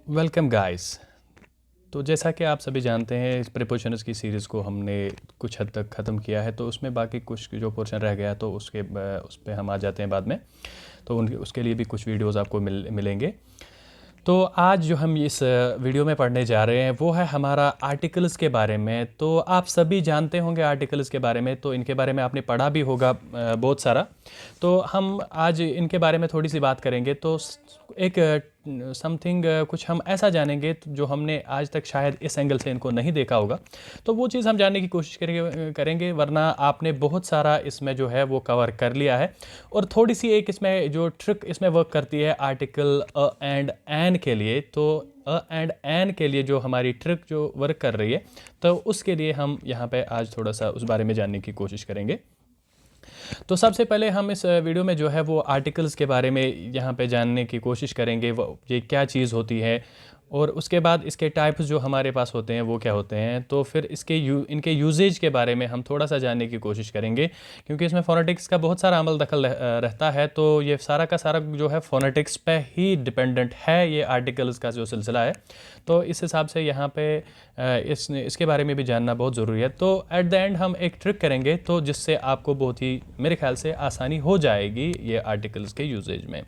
Welcome guys. तो जैसा कि आप सभी जानते हैं, इस प्रीपोजिशंस की सीरीज़ को हमने कुछ हद तक ख़त्म किया है। तो उसमें बाकी कुछ जो पोर्शन रह गया तो उस पे हम आ जाते हैं बाद में। तो उसके लिए भी कुछ वीडियोस आपको मिलेंगे। तो आज जो हम इस वीडियो में पढ़ने जा रहे हैं वो है हमारा आर्टिकल्स के बारे में। तो आप सभी जानते होंगे आर्टिकल्स के बारे में, तो इनके बारे में आपने पढ़ा भी होगा बहुत सारा। तो हम आज इनके बारे में थोड़ी सी बात करेंगे। तो एक समथिंग कुछ हम ऐसा जानेंगे जो हमने आज तक शायद इस एंगल से इनको नहीं देखा होगा। तो वो चीज़ हम जानने की कोशिश करेंगे, वरना आपने बहुत सारा इसमें जो है वो कवर कर लिया है। और थोड़ी सी एक इसमें जो ट्रिक इसमें वर्क करती है आर्टिकल अ एंड एन के लिए, तो अ एंड एन के लिए जो हमारी ट्रिक जो वर्क कर रही है, तो उसके लिए हम यहाँ पे आज थोड़ा सा उस बारे में जानने की कोशिश करेंगे। तो सबसे पहले हम इस वीडियो में जो है वो आर्टिकल्स के बारे में यहाँ पे जानने की कोशिश करेंगे, वो ये क्या चीज़ होती है, और उसके बाद इसके टाइप्स जो हमारे पास होते हैं वो क्या होते हैं। तो फिर इनके यूजेज के बारे में हम थोड़ा सा जानने की कोशिश करेंगे, क्योंकि इसमें फोनेटिक्स का बहुत सारा अमल दखल रहता है। तो ये सारा का सारा जो है फोनेटिक्स पे ही डिपेंडेंट है, ये आर्टिकल्स का जो सिलसिला है। तो इस हिसाब से यहाँ पे इसके बारे में भी जानना बहुत ज़रूरी है। तो एट द एंड हम एक ट्रिक करेंगे, तो जिससे आपको बहुत ही मेरे ख्याल से आसानी हो जाएगी ये आर्टिकल्स के यूजेज में।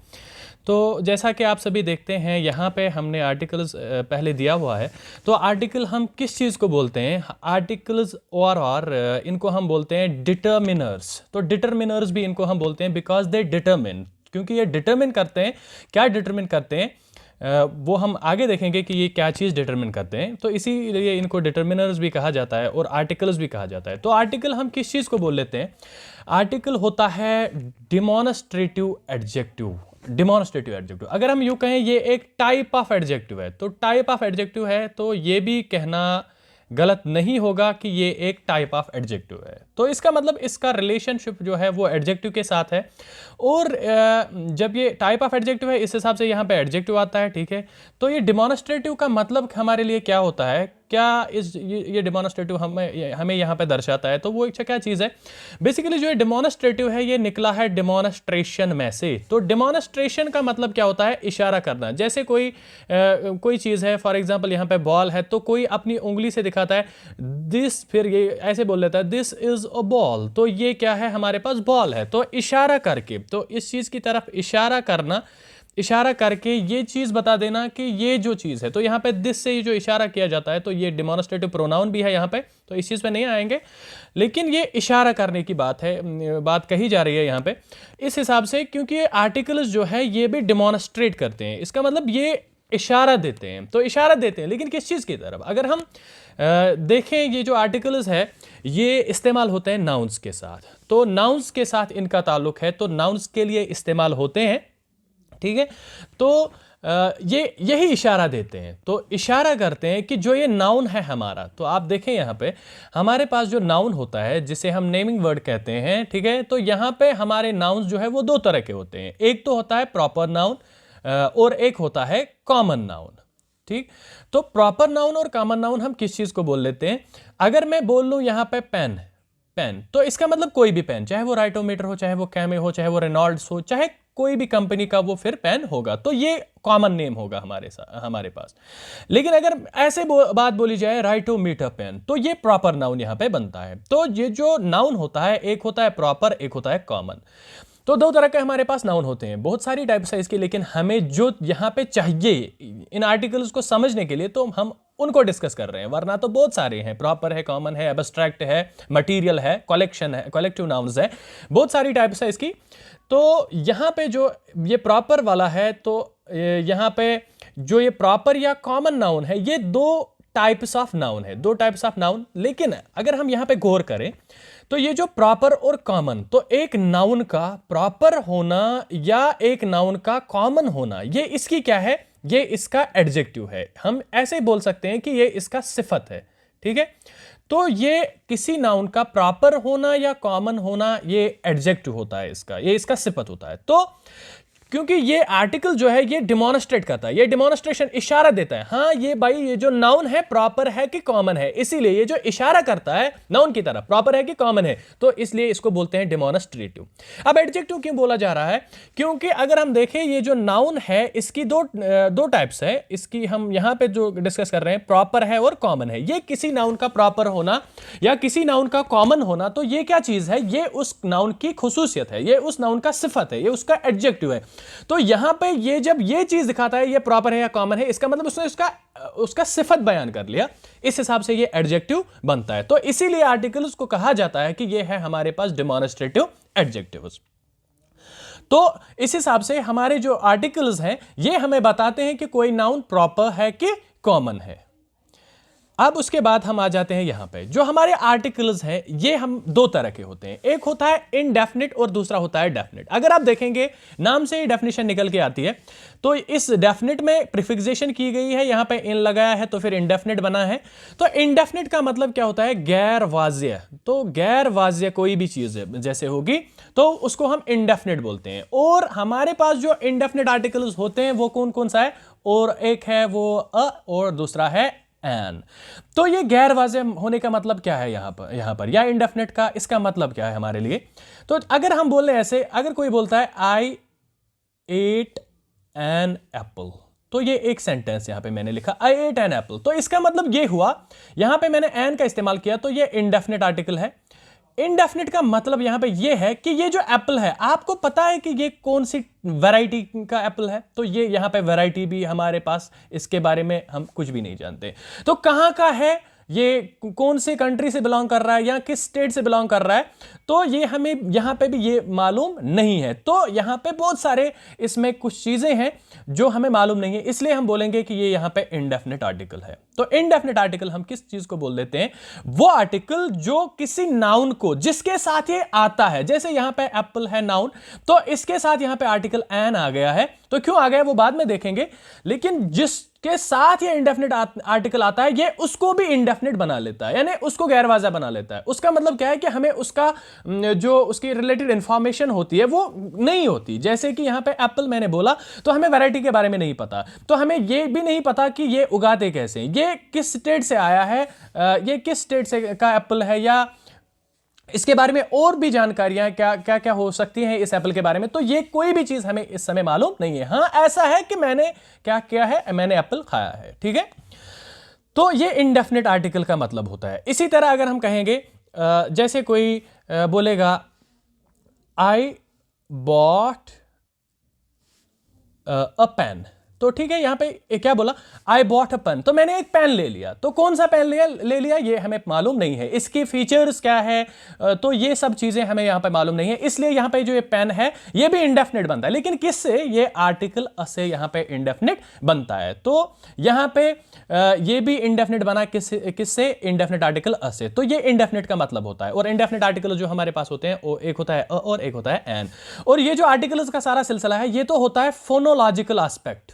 तो जैसा कि आप सभी देखते हैं, यहाँ पे हमने आर्टिकल्स पहले दिया हुआ है। तो आर्टिकल हम किस चीज़ को बोलते हैं? आर्टिकल्स और इनको हम बोलते हैं डिटर्मिनर्स। तो डिटर्मिनर्स भी इनको हम बोलते हैं बिकॉज दे डिटर्मिन, क्योंकि ये डिटर्मिन करते हैं। क्या डिटर्मिन करते हैं वो हम आगे देखेंगे कि ये क्या चीज़ डिटरमिन करते हैं। तो इसीलिए इनको डिटर्मिनर्स भी कहा जाता है और आर्टिकल्स भी कहा जाता है। तो आर्टिकल हम किस चीज़ को बोल लेते हैं? आर्टिकल होता है डिमॉन्स्ट्रेटिव एडजेक्टिव। डिमॉन्स्ट्रेटिव एडजेक्टिव, अगर हम यूँ कहें ये एक टाइप ऑफ एडजेक्टिव है। तो टाइप ऑफ एडजेक्टिव है, तो ये भी कहना गलत नहीं होगा कि ये एक टाइप ऑफ एडजेक्टिव है। तो इसका मतलब इसका रिलेशनशिप जो है वो एडजेक्टिव के साथ है। और जब ये टाइप ऑफ एडजेक्टिव है, इस हिसाब से यहाँ पे एडजेक्टिव आता है, ठीक है। तो ये डिमॉन्स्ट्रेटिव का मतलब हमारे लिए क्या होता है, क्या ये डिमॉन्स्ट्रेटिव हमें यहाँ पे दर्शाता है? तो वो अच्छा क्या चीज़ है? बेसिकली जो ये डिमॉन्स्ट्रेटिव है ये निकला है डिमॉन्स्ट्रेशन में से। तो डिमॉन्स्ट्रेशन का मतलब क्या होता है? इशारा करना। जैसे कोई चीज़ है, फॉर एग्जांपल यहाँ पे बॉल है, तो कोई अपनी उंगली से दिखाता है दिस, फिर ये ऐसे बोल लेता है दिस इज अ बॉल। तो ये क्या है? हमारे पास बॉल है। तो इशारा करके, तो इस चीज़ की तरफ इशारा करना, इशारा करके ये चीज़ बता देना कि ये जो चीज़ है। तो यहाँ पे दिस से जो इशारा किया जाता है, तो ये डिमॉन्स्ट्रेटिव प्रोनाउन भी है यहाँ पे। तो इस चीज़ पे नहीं आएंगे, लेकिन ये इशारा करने की बात है, बात कही जा रही है यहाँ पे इस हिसाब से, क्योंकि ये आर्टिकल्स जो है ये भी डिमॉन्स्ट्रेट करते हैं। इसका मतलब ये इशारा देते हैं। तो इशारा देते हैं, लेकिन किस चीज़ की तरफ? अगर हम देखें, ये जो आर्टिकल्स है ये इस्तेमाल होते हैं नाउन्स के साथ। तो नाउन्स के साथ इनका ताल्लुक है, तो नाउन्स के लिए इस्तेमाल होते हैं, ठीक है। तो ये यही इशारा देते हैं। तो इशारा करते हैं कि जो ये नाउन है हमारा, तो आप देखें यहाँ पे हमारे पास जो नाउन होता है जिसे हम नेमिंग वर्ड कहते हैं, ठीक है। तो यहाँ पे हमारे नाउन्स जो है वो दो तरह के होते हैं। एक तो होता है प्रॉपर नाउन और एक होता है कॉमन नाउन, ठीक। तो प्रॉपर नाउन और कॉमन नाउन हम किस चीज को बोल लेते हैं? अगर मैं बोल लूं यहाँ पे पेन, पेन, तो इसका मतलब कोई भी पेन, चाहे वो राइटोमीटर हो, चाहे वो कैमे हो, चाहे वो रेनॉल्ड्स हो, चाहे कोई भी कंपनी का वो फिर पेन होगा। तो ये कॉमन नेम होगा हमारे पास। लेकिन अगर ऐसे बात बोली जाए राइटोमीटर पेन, तो ये प्रॉपर नाउन यहां पे बनता है। तो ये जो नाउन होता है, एक होता है प्रॉपर, एक होता है कॉमन। तो दो तरह के हमारे पास नाउन होते हैं, बहुत सारी टाइप्स है इसकी, लेकिन हमें जो यहां पे चाहिए इन आर्टिकल्स को समझने के लिए, तो हम उनको डिस्कस कर रहे हैं। वरना तो बहुत सारे हैं, प्रॉपर है, कॉमन है, एब्स्ट्रैक्ट है, मटेरियल है, कलेक्शन है, कलेक्टिव नाउन्स है, बहुत सारी टाइप्स है इसकी। तो यहां पे जो ये प्रॉपर वाला है, तो यहां पे जो ये प्रॉपर या कॉमन नाउन है, ये दो टाइप्स ऑफ नाउन है, दो टाइप्स ऑफ नाउन। लेकिन अगर हम यहां पे गौर करें, तो ये जो प्रॉपर और कॉमन, तो एक नाउन का प्रॉपर होना या एक नाउन का कॉमन होना, ये इसकी क्या है? ये इसका एडजेक्टिव है। हम ऐसे बोल सकते हैं कि ये इसका सिफत है, ठीक है। तो ये किसी नाउन का प्रॉपर होना या कॉमन होना, ये एडजेक्टिव होता है इसका, ये इसका सिफत होता है। तो क्योंकि ये आर्टिकल जो है ये डिमॉन्स्ट्रेट करता है, ये डिमॉन्स्ट्रेशन इशारा देता है, हाँ ये भाई ये जो नाउन है प्रॉपर है कि कॉमन है, इसीलिए ये जो इशारा करता है नाउन की तरफ प्रॉपर है कि कॉमन है, तो इसलिए इसको बोलते हैं डिमॉन्स्ट्रेटिव। अब एडजेक्टिव क्यों बोला जा रहा है, क्योंकि अगर हम देखें ये जो नाउन है इसकी दो टाइप्स है, इसकी हम यहां पे जो डिस्कस कर रहे हैं प्रॉपर है और कॉमन है। ये किसी नाउन का प्रॉपर होना या किसी नाउन का कॉमन होना, तो ये क्या चीज है, ये उस नाउन की खुसूसियत है, ये उस नाउन का सिफत है, ये उसका एडजेक्टिव है। तो यहां पे ये जब ये चीज दिखाता है ये प्रॉपर है या कॉमन है, इसका मतलब उसने उसका सिफत बयान कर लिया, इस हिसाब से ये एडजेक्टिव बनता है। तो इसीलिए आर्टिकल्स को कहा जाता है कि ये है हमारे पास डिमॉन्स्ट्रेटिव एडजेक्टिव्स। तो इस हिसाब से हमारे जो आर्टिकल्स हैं ये हमें बताते हैं कि कोई नाउन प्रॉपर है कि कॉमन है। अब उसके बाद हम आ जाते हैं यहां पे, जो हमारे आर्टिकल्स हैं ये हम दो तरह के होते हैं, एक होता है इनडेफिनिट और दूसरा होता है डेफिनिट। अगर आप देखेंगे नाम से ही डेफिनेशन निकल के आती है, तो इस डेफिनिट में प्रीफिक्सेशन की गई है, यहां पे इन लगाया है तो फिर इनडेफिनिट बना है। तो इनडेफिनिट का मतलब क्या होता है, गैर वाज़िय। तो गैर वाज़िय कोई भी चीज जैसे होगी तो उसको हम इनडेफिनिट बोलते हैं। और हमारे पास जो इनडेफिनिट आर्टिकल्स होते हैं वो कौन कौन सा है, और एक है वो अ और दूसरा है एन। तो ये गैर वाज़ेह होने का मतलब क्या है यहां पर या इंडेफिनिट का इसका मतलब क्या है हमारे लिए। तो अगर हम बोले ऐसे, अगर कोई बोलता है आई एट एन एप्पल, तो ये एक सेंटेंस यहां पे मैंने लिखा आई एट एन एप्पल, तो इसका मतलब ये हुआ, यहां पे मैंने एन का इस्तेमाल किया तो ये इंडेफिनिट आर्टिकल है। इनडेफिनिट का मतलब यहां पे ये है कि ये जो एप्पल है, आपको पता है कि ये कौन सी वैरायटी का एप्पल है, तो ये यहां पे वैरायटी भी हमारे पास, इसके बारे में हम कुछ भी नहीं जानते। तो कहां का है, ये कौन से कंट्री से बिलोंग कर रहा है या किस स्टेट से बिलोंग कर रहा है, तो ये हमें यहां पे भी ये मालूम नहीं है। तो यहां पे बहुत सारे इसमें कुछ चीजें हैं जो हमें मालूम नहीं है, इसलिए हम बोलेंगे कि ये यहां पे इनडेफिनिट आर्टिकल है। तो इनडेफिनिट आर्टिकल हम किस चीज को बोल देते हैं, वो आर्टिकल जो किसी नाउन को जिसके साथ ये आता है, जैसे यहां पे एप्पल है नाउन, तो इसके साथ यहां पे आर्टिकल एन आ गया है, तो क्यों आ गया वो बाद में देखेंगे, लेकिन जिसके साथ ये इंडेफिनिट आर्टिकल आता है ये उसको भी इंडेफिनिट बना लेता है, यानी उसको गैरवाज़ा बना लेता है। उसका मतलब क्या है कि हमें उसका जो उसकी रिलेटेड इंफॉर्मेशन होती है वो नहीं होती। जैसे कि यहां पे एप्पल मैंने बोला तो हमें वैरायटी के बारे में नहीं पता, तो हमें ये भी नहीं पता कि ये उगाते कैसे, ये किस स्टेट से आया है, ये किस स्टेट से का एप्पल है, या इसके बारे में और भी जानकारियां क्या क्या क्या हो सकती हैं इस एप्पल के बारे में, तो ये कोई भी चीज हमें इस समय मालूम नहीं है। हां ऐसा है कि मैंने क्या किया है, मैंने एप्पल खाया है, ठीक है। तो ये इनडेफिनिट आर्टिकल का मतलब होता है। इसी तरह अगर हम कहेंगे जैसे कोई बोलेगा आई बॉट अ पेन, तो ठीक है, यहां पे क्या बोला, आई बॉट अ पेन, तो मैंने एक पेन ले लिया, तो कौन सा पेन ले लिया ये हमें मालूम नहीं है, इसकी फीचर्स क्या है, तो ये सब चीजें हमें यहां पे मालूम नहीं है, इसलिए यहां पे जो ये पेन है ये भी इंडेफिनिट बनता है, लेकिन किससे, ये आर्टिकल अ से यहां पे इंडेफिनिट बनता है। तो यहां पे ये भी इंडेफिनिट बना किससे, इंडेफिनिट आर्टिकल अ से, तो ये इंडेफिनिट का मतलब होता है। और इंडेफिनिट आर्टिकल जो हमारे पास होते हैं वो एक होता है अ और एक होता है एन। और ये जो आर्टिकल्स का सारा सिलसिला है ये तो होता है फोनोलॉजिकल एस्पेक्ट,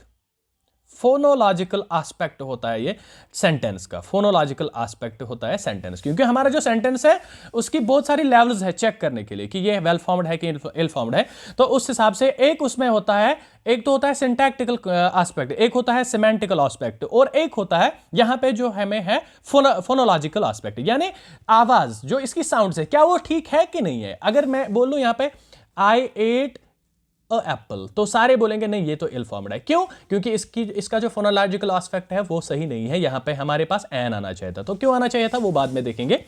फोनोलॉजिकल एस्पेक्ट होता है ये सेंटेंस का, फोनोलॉजिकल एस्पेक्ट होता है सेंटेंस, क्योंकि हमारा जो सेंटेंस है उसकी बहुत सारी लेवल्स है चेक करने के लिए कि ये वेल फॉर्म्ड है कि इल फॉर्म्ड है। तो उस हिसाब से एक उसमें होता है, एक तो होता है सिंटैक्टिकल एस्पेक्ट, एक होता है सिमेंटिकल एस्पेक्ट, और एक होता है यहां पे जो हमें है फोनोलॉजिकल एस्पेक्ट, यानी आवाज जो इसकी साउंड है क्या वो ठीक है कि नहीं है। अगर मैं बोलूं यहां पे आई एट अ एप्पल, तो सारे बोलेंगे नहीं ये तो इल फॉर्म्ड है, क्यों, क्योंकि इसका जो फोनोलॉजिकल एस्पेक्ट है वो सही नहीं है, यहां पे हमारे पास एन आना चाहिए था। तो क्यों आना चाहिए था वो बाद में देखेंगे।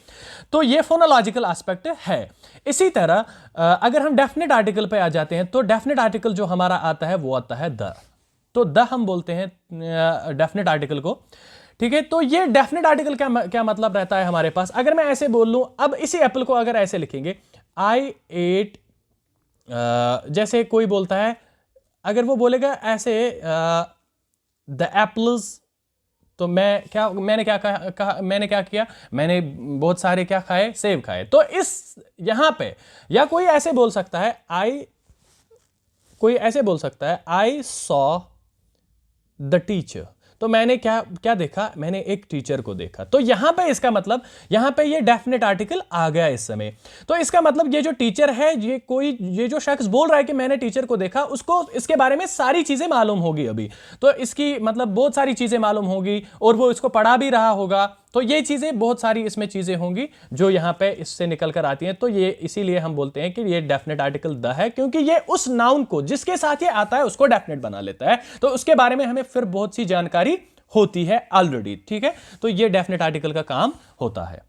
तो ये फोनोलॉजिकल एस्पेक्ट है। इसी तरह अगर हम डेफिनेट आर्टिकल पे आ जाते हैं, तो डेफिनेट आर्टिकल जो हमारा आता है वो आता है द, तो द हम बोलते हैं डेफिनेट आर्टिकल को, ठीक है। तो ये डेफिनेट आर्टिकल क्या मतलब रहता है हमारे पास, अगर मैं ऐसे बोल लूं, अब इसी एप्पल को अगर ऐसे लिखेंगे आई एट, जैसे कोई बोलता है, अगर वो बोलेगा ऐसे द एप्पल्स, तो मैंने क्या किया, मैंने बहुत सारे क्या खाए, सेब खाए। तो इस यहां पे या कोई ऐसे बोल सकता है आई सॉ द टीचर, तो मैंने क्या क्या देखा, मैंने एक टीचर को देखा। तो यहां पे इसका मतलब, यहां पे ये डेफिनेट आर्टिकल आ गया इस समय। तो इसका मतलब ये जो टीचर है, ये जो शख्स बोल रहा है कि मैंने टीचर को देखा, उसको इसके बारे में सारी चीजें मालूम होगी अभी। तो इसकी मतलब बहुत सारी चीजें मालूम होगी और वो इसको पढ़ा भी रहा होगा। तो ये चीजें बहुत सारी इसमें चीजें होंगी जो यहां पे इससे निकल कर आती हैं। तो ये इसीलिए हम बोलते हैं कि ये डेफिनेट आर्टिकल द है, क्योंकि ये उस नाउन को जिसके साथ ये आता है उसको डेफिनेट बना लेता है। तो उसके बारे में हमें फिर बहुत सी जानकारी होती है ऑलरेडी, ठीक है। तो ये डेफिनेट आर्टिकल का काम होता है,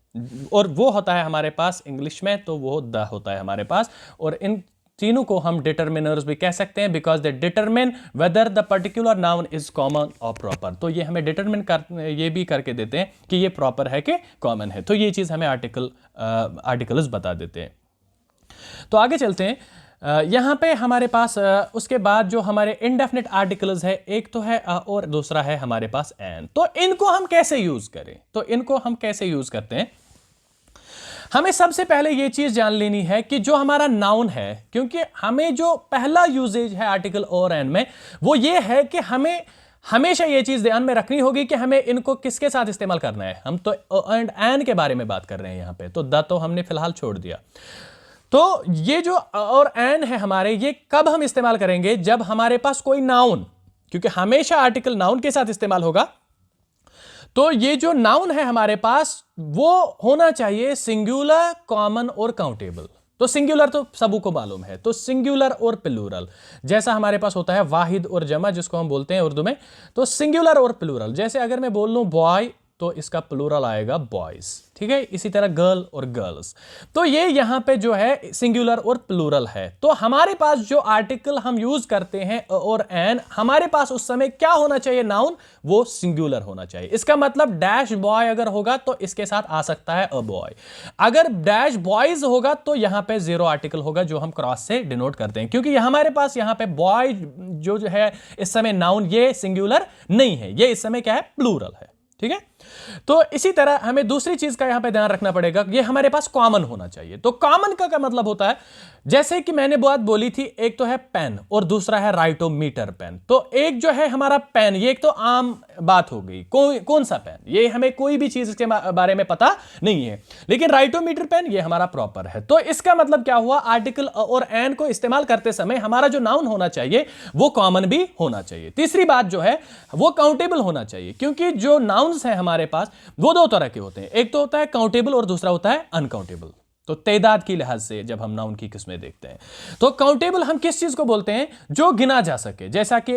और वो होता है हमारे पास इंग्लिश में, तो वो द होता है हमारे पास। और इन तीनों को हम डिटरमिनर्स भी कह सकते हैं, because they determine whether the particular noun is common और प्रॉपर। तो ये हमें डिटरमिन ये भी करके देते हैं कि ये प्रॉपर है कि कॉमन है। तो ये चीज हमें आर्टिकल्स बता देते हैं। तो आगे चलते हैं। यहां पे हमारे पास उसके बाद जो हमारे इनडेफिनिट आर्टिकल्स है, एक तो है और दूसरा है हमारे पास एन। तो इनको हम कैसे यूज करें, तो इनको हम कैसे यूज करते हैं। हमें सबसे पहले यह चीज जान लेनी है कि जो हमारा नाउन है, क्योंकि हमें जो पहला यूजेज है आर्टिकल और एन में, वो ये है कि हमें हमेशा ये चीज ध्यान में रखनी होगी कि हमें इनको किसके साथ इस्तेमाल करना है। हम तो एंड एन के बारे में बात कर रहे हैं यहां पे, तो द तो हमने फिलहाल छोड़ दिया। तो ये जो और एन है हमारे, ये कब हम इस्तेमाल करेंगे, जब हमारे पास कोई नाउन, क्योंकि हमेशा आर्टिकल नाउन के साथ इस्तेमाल होगा। तो ये जो नाउन है हमारे पास, वो होना चाहिए सिंगुलर, कॉमन और काउंटेबल। तो सिंगुलर तो सबको मालूम है, तो सिंगुलर और प्लूरल, जैसा हमारे पास होता है वाहिद और जमा, जिसको हम बोलते हैं उर्दू में। तो सिंगुलर और प्लूरल, जैसे अगर मैं बोल लूं बॉय, तो इसका प्लूरल आएगा बॉयज, ठीक है। इसी तरह गर्ल और गर्ल्स। तो ये यहां पे जो है सिंगुलर और प्लूरल है। तो हमारे पास जो आर्टिकल हम यूज करते हैं और एन, हमारे पास उस समय क्या होना चाहिए, नाउन, वो सिंगुलर होना चाहिए। इसका मतलब डैश बॉय अगर होगा तो इसके साथ आ सकता है अ बॉय। अगर डैश बॉयज होगा तो यहां पे जीरो आर्टिकल होगा, जो हम क्रॉस से डिनोट करते हैं, क्योंकि हमारे पास यहां पे बॉय जो है इस समय नाउन, ये सिंगुलर नहीं है, ये इस समय क्या है, प्लूरल है, ठीक है। तो इसी तरह हमें दूसरी चीज का यहां पे ध्यान रखना पड़ेगा, ये हमारे पास कॉमन होना चाहिए। तो कॉमन का क्या मतलब होता है, जैसे कि मैंने बात बोली थी, एक तो है पेन और दूसरा है राइटोमीटर पेन। तो एक जो है हमारा पेन, ये एक तो आम बात हो गई, कौन सा पेन, ये हमें कोई भी चीज के बारे में पता नहीं है। लेकिन राइटोमीटर पेन ये हमारा प्रॉपर है। तो इसका मतलब क्या हुआ, आर्टिकल और एन को इस्तेमाल करते समय हमारा जो नाउन होना चाहिए वो कॉमन भी होना चाहिए। तीसरी बात जो है वो काउंटेबल होना चाहिए, क्योंकि जो नाउन्स है हमारे पास वो दो तरह के होते हैं, एक तो होता है काउंटेबल और दूसरा होता है अनकाउंटेबल। तो तादाद की लिहाज से जब हम नाउन की किस्में देखते हैं, तो काउंटेबल हम किस चीज को बोलते हैं, जो गिना जा सके। जैसा कि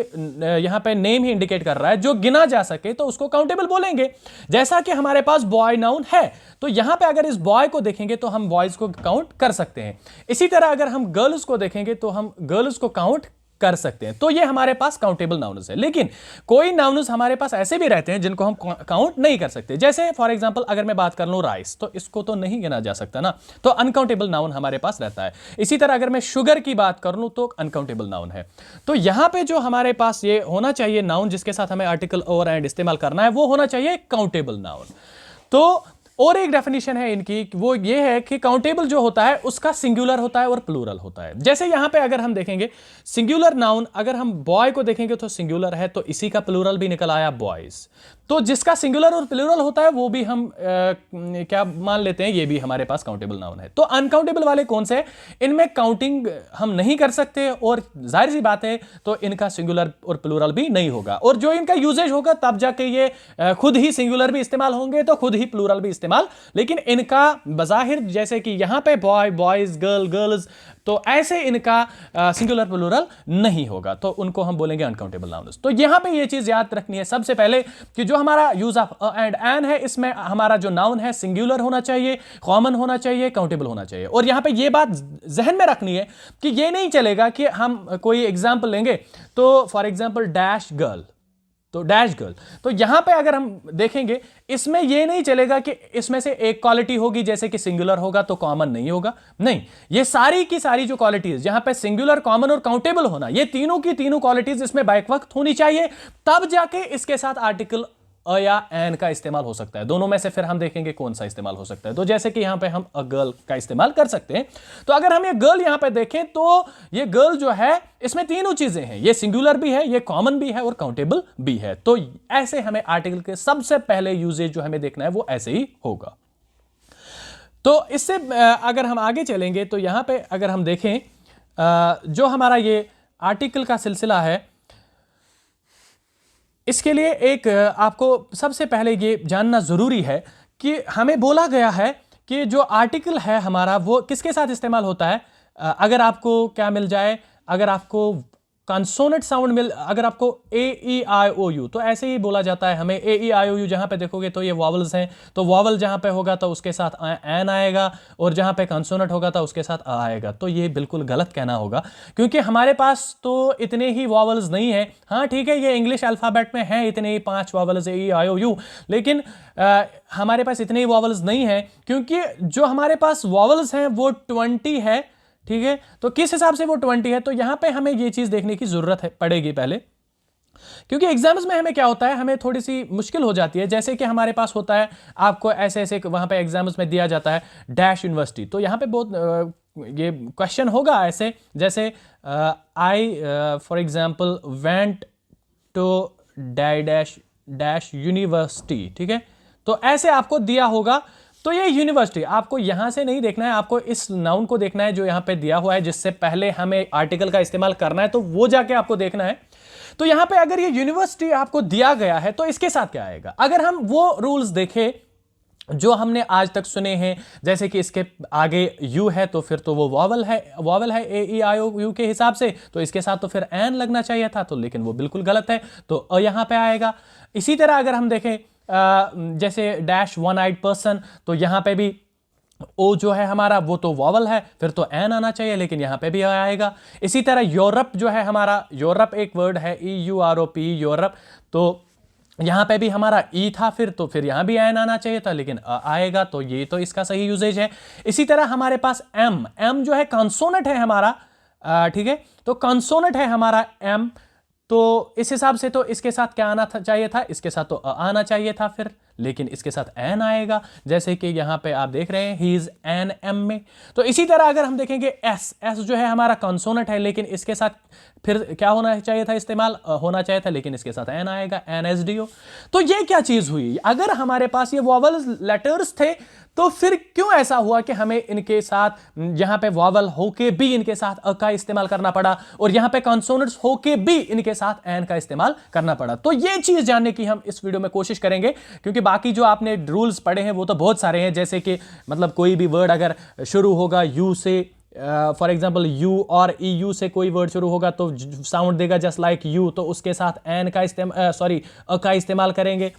यहां पे नेम ही इंडिकेट कर रहा है, जो गिना जा सके तो उसको काउंटेबल बोलेंगे। जैसा कि हमारे पास बॉय नाउन है, तो यहां पे अगर इस बॉय को देखेंगे तो हम बॉयज को काउंट कर सकते हैं। इसी तरह अगर हम गर्ल्स को देखेंगे तो हम गर्ल्स को काउंट कर सकते हैं। तो ये हमारे पास काउंटेबल नाउन्स है। लेकिन कोई नाउन्स हमारे पास ऐसे भी रहते हैं जिनको हम काउंट नहीं कर सकते। जैसे फॉर एग्जांपल अगर मैं बात कर लूं राइस, तो इसको तो नहीं गिना जा सकता ना, तो अनकाउंटेबल नाउन हमारे पास रहता है। इसी तरह अगर मैं शुगर की बात कर लूं तो अनकाउंटेबल नाउन है। तो यहां पे जो हमारे पास ये होना चाहिए नाउन जिसके साथ हमें आर्टिकल और एंड इस्तेमाल करना है, वो होना चाहिए काउंटेबल नाउन। तो और एक डेफिनेशन है इनकी, वो ये है कि काउंटेबल जो होता है उसका सिंगुलर होता है और प्लूरल होता है। जैसे यहां पे अगर हम देखेंगे सिंगुलर नाउन, अगर हम बॉय को देखेंगे तो सिंगुलर है, तो इसी का प्लूरल भी निकल आया बॉयज। तो जिसका सिंगुलर और प्लूरल होता है वो भी हम क्या मान लेते हैं, ये भी हमारे पास काउंटेबल नाउन है। तो अनकाउंटेबल वाले कौन से, इनमें काउंटिंग हम नहीं कर सकते, और जाहिर सी बात है तो इनका सिंगुलर और प्लूरल भी नहीं होगा। और जो इनका यूजेज होगा तब जाके ये खुद ही सिंगुलर भी इस्तेमाल होंगे तो खुद ही प्लूरल भी इस्तेमाल। लेकिन इनका बजाहिर जैसे कि यहां पे बॉय बॉयज, गर्ल गर्ल्स, तो ऐसे इनका सिंगुलर प्लूरल नहीं होगा, तो उनको हम बोलेंगे अनकाउंटेबल नाउन्स। तो यहां पे ये चीज याद रखनी है सबसे पहले कि जो हमारा यूज ऑफ एंड एन है, इसमें हमारा जो नाउन है सिंगुलर होना चाहिए, कॉमन होना चाहिए, काउंटेबल होना चाहिए। और यहां पे ये बात जहन में रखनी है कि ये नहीं चलेगा कि हम कोई एग्जाम्पल लेंगे, तो फॉर एग्जाम्पल डैश गर्ल, तो डैश गर्ल, तो यहां पे अगर हम देखेंगे इसमें यह नहीं चलेगा कि इसमें से एक क्वालिटी होगी जैसे कि सिंगुलर होगा तो कॉमन नहीं होगा। नहीं, ये सारी की सारी जो क्वालिटीज यहां पे सिंगुलर, कॉमन और काउंटेबल होना, ये तीनों की तीनों क्वालिटीज इसमें बैक वक्त होनी चाहिए, तब जाके इसके साथ आर्टिकल अ या एन का इस्तेमाल हो सकता है। दोनों में से फिर हम देखेंगे कौन सा इस्तेमाल हो सकता है। तो जैसे कि यहां पे हम अ गर्ल का इस्तेमाल कर सकते हैं। तो अगर हम ये गर्ल यहां पे देखें तो ये गर्ल जो है इसमें तीनों चीजें हैं, ये सिंगुलर भी है, ये कॉमन भी है और काउंटेबल भी है। तो ऐसे हमें आर्टिकल के सबसे पहले यूजेज जो हमें देखना है वो ऐसे ही होगा। तो इससे अगर हम आगे चलेंगे तो यहां पे अगर हम देखें जो हमारा ये आर्टिकल का सिलसिला है, इसके लिए एक आपको सबसे पहले ये जानना जरूरी है कि हमें बोला गया है कि जो आर्टिकल है हमारा वो किसके साथ इस्तेमाल होता है। अगर आपको क्या मिल जाए, अगर आपको कंसोनेंट साउंड अगर आपको ए ई आई ओ यू, तो ऐसे ही बोला जाता है हमें ए ई आई ओ यू। जहां पे देखोगे तो ये वॉवल्स हैं, तो वॉवल जहां पे होगा तो उसके साथ एन आएगा, और जहां पे कंसोनेंट होगा तो उसके साथ आ आएगा। तो ये बिल्कुल गलत कहना होगा, क्योंकि हमारे पास तो इतने ही वॉवल्स नहीं है। हाँ ठीक है, ये इंग्लिश अल्फाबेट में है इतने ही 5 vowels A E I O you, लेकिन हमारे पास इतने ही वॉवल्स नहीं है, क्योंकि जो हमारे पास वॉवल्स हैं वो 20 है। ठीक है, तो किस हिसाब से वो 20 है, तो यहां पे हमें ये चीज देखने की जरूरत है पड़ेगी पहले, क्योंकि एग्जाम्स में हमें क्या होता है, हमें थोड़ी सी मुश्किल हो जाती है। जैसे कि हमारे पास होता है, आपको ऐसे ऐसे वहां पे एग्जाम्स में दिया जाता है डैश यूनिवर्सिटी, तो यहां पे बहुत ये क्वेश्चन होगा ऐसे, जैसे I for example went to dash dash university. ठीक है, तो ऐसे आपको दिया होगा। तो ये यूनिवर्सिटी आपको यहां से नहीं देखना है, आपको इस नाउन को देखना है जो यहां पे दिया हुआ है, जिससे पहले हमें आर्टिकल का इस्तेमाल करना है, तो वो जाके आपको देखना है। तो यहां पे अगर ये यूनिवर्सिटी आपको दिया गया है तो इसके साथ क्या आएगा। अगर हम वो रूल्स देखें जो हमने आज तक सुने हैं, जैसे कि इसके आगे यू है तो फिर तो वो वॉवल है ए ई आई ओ यू के हिसाब से, तो इसके साथ तो फिर एन लगना चाहिए था, तो लेकिन वो बिल्कुल गलत है, तो अ यहां पे आएगा। इसी तरह अगर हम देखें जैसे डैश वन आइड पर्सन, तो यहां पे भी ओ जो है हमारा वो तो वॉवल है, फिर तो एन आना चाहिए, लेकिन यहां पे भी आएगा। इसी तरह यूरोप जो है हमारा, यूरोप एक वर्ड है E U R O P, Europe, तो यहां पे भी हमारा ई था, फिर यहां भी एन आना चाहिए था, लेकिन आएगा, तो ये तो इसका सही यूजेज है। इसी तरह हमारे पास एम जो है कंसोनेंट है हमारा, ठीक है, तो कंसोनेंट है हमारा एम, तो इस हिसाब से तो इसके साथ क्या आना चाहिए था, इसके साथ तो आना चाहिए था फिर, लेकिन इसके साथ एन आएगा, जैसे कि यहां पे आप देख रहे हैं ही इज एन एम में। तो इसी तरह अगर हम देखेंगे एस जो है हमारा कंसोनेंट है, लेकिन इसके साथ फिर क्या होना चाहिए था, इस्तेमाल होना चाहिए था, लेकिन इसके साथ एन आएगा, एन एस डी ओ। तो ये क्या चीज हुई, अगर हमारे पास ये वॉवल लेटर्स थे तो फिर क्यों ऐसा हुआ कि हमें इनके साथ यहां पे वॉवल होके भी इनके साथ अ का इस्तेमाल करना पड़ा, और यहां पे कॉन्सोनेंट्स होके भी इनके साथ एन का इस्तेमाल करना पड़ा। तो ये चीज जानने की हम इस वीडियो में कोशिश करेंगे, क्योंकि बाकी जो आपने रूल्स पढ़े हैं वो तो बहुत सारे हैं, जैसे कि मतलब कोई भी वर्ड अगर शुरू होगा यू से, फॉर एग्जाम्पल यू और ई यू से कोई वर्ड शुरू होगा तो साउंड देगा जस्ट लाइक यू, तो उसके साथ एन का इस्तेमाल अ का इस्तेमाल करेंगे।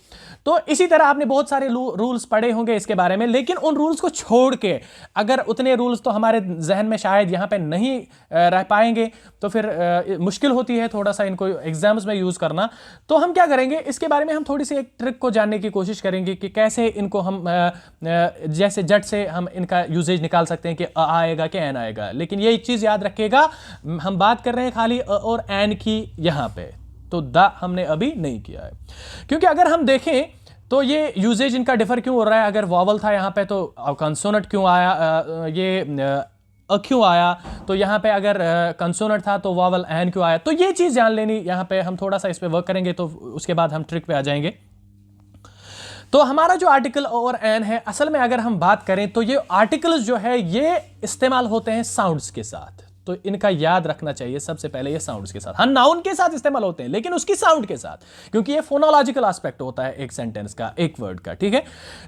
तो इसी तरह आपने बहुत सारे रूल्स पढ़े होंगे इसके बारे में, लेकिन उन रूल्स को छोड़ के अगर उतने रूल्स तो हमारे जहन में शायद यहाँ पे नहीं रह पाएंगे, तो फिर मुश्किल होती है थोड़ा सा इनको एग्जाम्स में यूज़ करना। तो हम क्या करेंगे, इसके बारे में हम थोड़ी सी एक ट्रिक को जानने की कोशिश करेंगे कि कैसे इनको हम जैसे जट से हम इनका यूजेज निकाल सकते हैं कि अ आएगा कि एन आएगा। लेकिन ये एक चीज़ याद रखिएगा, हम बात कर रहे हैं खाली अ और एन की यहाँ पे, तो द हमने अभी नहीं किया है, क्योंकि अगर हम देखें तो ये यूजेज इनका डिफर क्यों हो रहा है। अगर वॉवल था यहाँ पे तो कंसोनेंट क्यों आया, अ क्यों आया, तो यहाँ पे अगर कंसोनेंट था तो वॉवल एन क्यों आया। तो ये चीज़ जान लेनी, यहाँ पे हम थोड़ा सा इस पे वर्क करेंगे, तो उसके बाद हम ट्रिक पे आ जाएंगे। तो हमारा जो आर्टिकल और एन है, असल में अगर हम बात करें तो ये आर्टिकल्स जो है ये इस्तेमाल होते हैं साउंड्स के साथ, तो इनका याद रखना चाहिए सबसे पहले, ये साउंड्स के साथ। हाँ, नाउन के साथ इस्तेमाल होते हैं, लेकिन उसकी साउंड के साथ, क्योंकि ये फोनोलॉजिकल एस्पेक्ट होता है एक सेंटेंस का, एक वर्ड का। ठीक है,